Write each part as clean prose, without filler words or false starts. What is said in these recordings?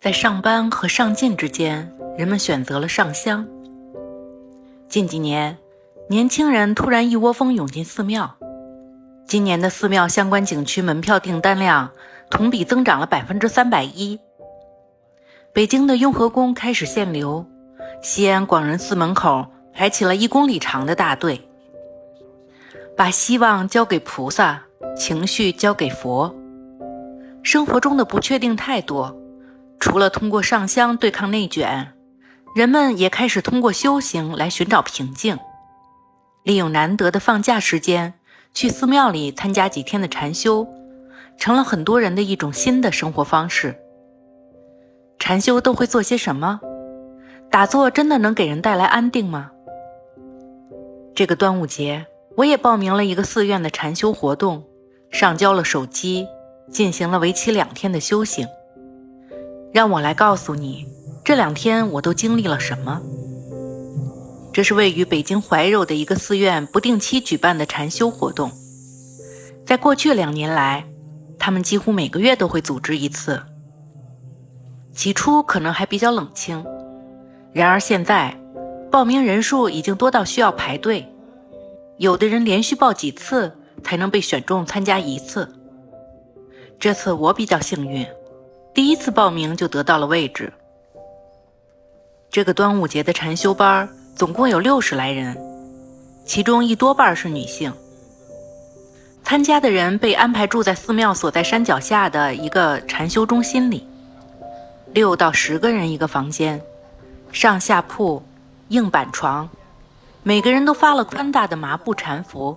在上班和上进之间，人们选择了上香。近几年，年轻人突然一窝蜂涌进寺庙。今年的寺庙相关景区门票订单量同比增长了310%。北京的雍和宫开始限流，西安广仁寺门口排起了1公里长的大队。把希望交给菩萨，情绪交给佛。生活中的不确定太多，除了通过上香对抗内卷，人们也开始通过修行来寻找平静。利用难得的放假时间，去寺庙里参加几天的禅修，成了很多人的一种新的生活方式。禅修都会做些什么？打坐真的能给人带来安定吗？这个端午节，我也报名了一个寺院的禅修活动，上交了手机，进行了为期2天的修行。让我来告诉你，这2天我都经历了什么。这是位于北京怀柔的一个寺院不定期举办的禅修活动。在过去2年来，他们几乎每个月都会组织一次。起初可能还比较冷清，然而现在报名人数已经多到需要排队，有的人连续报几次才能被选中参加1次。这次我比较幸运，第1次报名就得到了位置。这个端午节的禅修班总共有60来人，其中一多半是女性。参加的人被安排住在寺庙所在山脚下的一个禅修中心里，6到10个人一个房间，上下铺，硬板床，每个人都发了宽大的麻布禅服，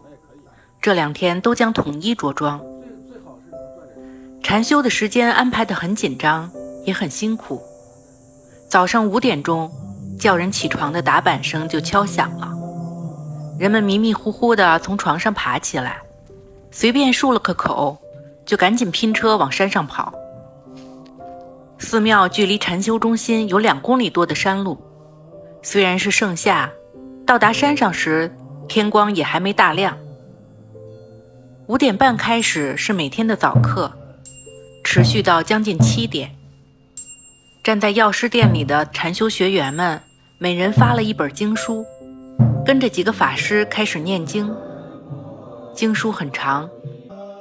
这2天都将统一着装。禅修的时间安排得很紧张，也很辛苦。早上5点钟，叫人起床的打板声就敲响了，人们迷迷糊糊地从床上爬起来，随便漱了个口，就赶紧拼车往山上跑。寺庙距离禅修中心有2公里多的山路，虽然是盛夏，到达山上时天光也还没大亮。5点半开始是每天的早课，持续到将近7点。站在药师殿里的禅修学员们，每人发了一本经书，跟着几个法师开始念经。经书很长，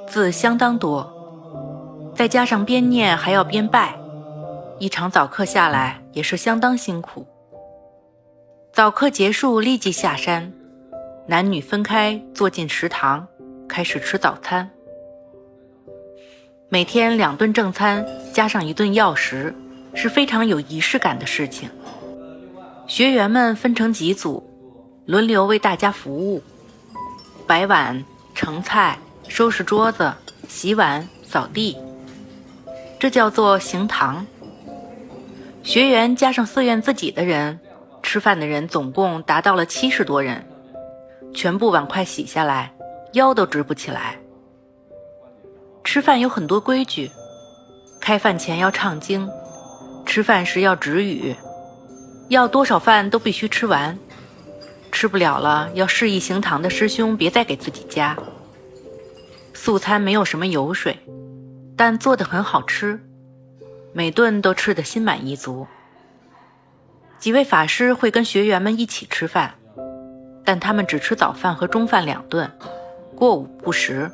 字相当多，再加上边念还要边拜，一场早课下来也是相当辛苦。早课结束立即下山，男女分开坐进食堂，开始吃早餐。每天2顿正餐加上1顿药食，是非常有仪式感的事情。学员们分成几组，轮流为大家服务，摆碗、盛菜、收拾桌子、洗碗、扫地，这叫做行堂。学员加上寺院自己的人，吃饭的人总共达到了70多人，全部碗筷洗下来，腰都直不起来。吃饭有很多规矩，开饭前要唱经，吃饭时要止语，要多少饭都必须吃完，吃不了了要示意行堂的师兄别再给自己加。素餐没有什么油水，但做得很好吃，每顿都吃得心满意足。几位法师会跟学员们一起吃饭，但他们只吃早饭和中饭2顿，过午不食。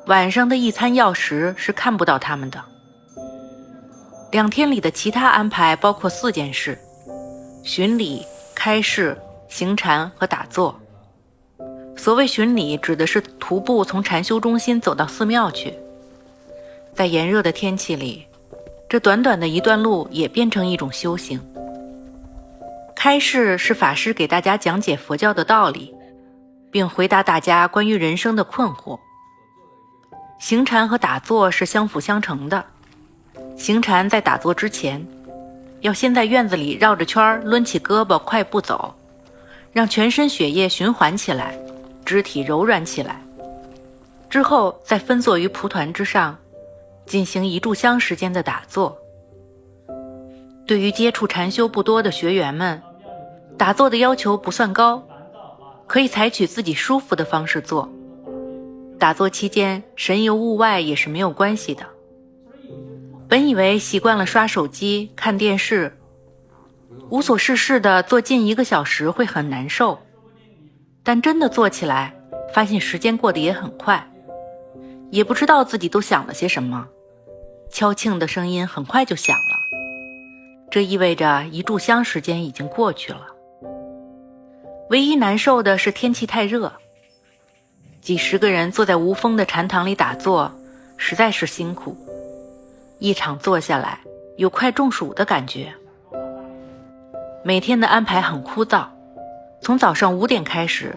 晚上的一餐药食是看不到他们的。2天里的其他安排包括4件事：巡礼、开示、行禅和打坐。所谓巡礼指的是徒步从禅修中心走到寺庙去。在炎热的天气里，这短短的一段路也变成一种修行。开示是法师给大家讲解佛教的道理，并回答大家关于人生的困惑。行禅和打坐是相辅相成的。行禅在打坐之前，要先在院子里绕着圈抡起胳膊快步走，让全身血液循环起来，肢体柔软起来。之后再分坐于蒲团之上，进行1炷香时间的打坐。对于接触禅修不多的学员们，打坐的要求不算高，可以采取自己舒服的方式做。打坐期间神游物外也是没有关系的。本以为习惯了刷手机、看电视，无所事事的坐近1个小时会很难受，但真的坐起来，发现时间过得也很快，也不知道自己都想了些什么。敲磬的声音很快就响了，这意味着一炷香时间已经过去了。唯一难受的是天气太热，几十个人坐在无风的禅堂里打坐，实在是辛苦。一场坐下来，有快中暑的感觉。每天的安排很枯燥，从早上5点开始，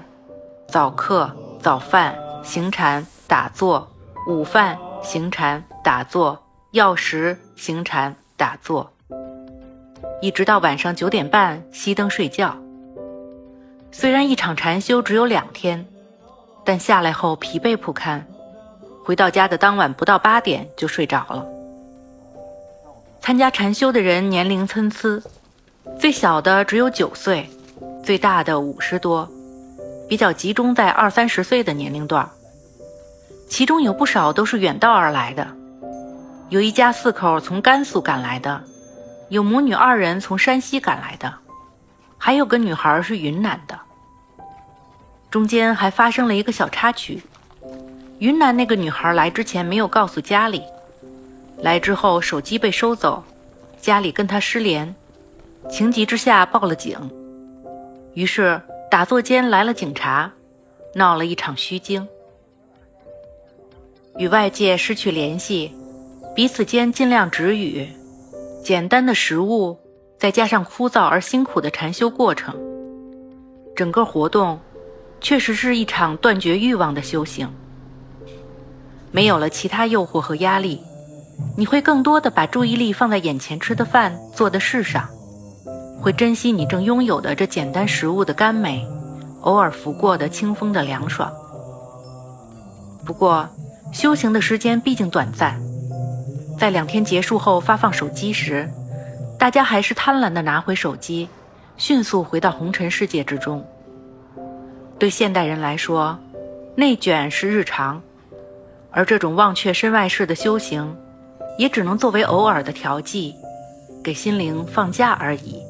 早课、早饭、行禅、打坐，午饭、行禅、打坐，药食、行禅、打坐，一直到晚上9点半熄灯睡觉。虽然一场禅修只有2天，但下来后疲惫不堪，回到家的当晚不到8点就睡着了。参加禅修的人年龄参差，最小的只有9岁，最大的50多，比较集中在20-30岁的年龄段。其中有不少都是远道而来的，有一家4口从甘肃赶来的，有母女2人从山西赶来的，还有个女孩是云南的。中间还发生了一个小插曲，云南那个女孩来之前没有告诉家里，来之后手机被收走，家里跟她失联，情急之下报了警。于是打坐间来了警察，闹了一场虚惊。与外界失去联系，彼此间尽量止语，简单的食物再加上枯燥而辛苦的禅修过程，整个活动确实是一场断绝欲望的修行。没有了其他诱惑和压力，你会更多的把注意力放在眼前吃的饭、做的事上，会珍惜你正拥有的这简单食物的甘美，偶尔拂过的清风的凉爽。不过修行的时间毕竟短暂，在2天结束后发放手机时，大家还是贪婪地拿回手机，迅速回到红尘世界之中。对现代人来说，内卷是日常，而这种忘却身外事的修行，也只能作为偶尔的调剂，给心灵放假而已。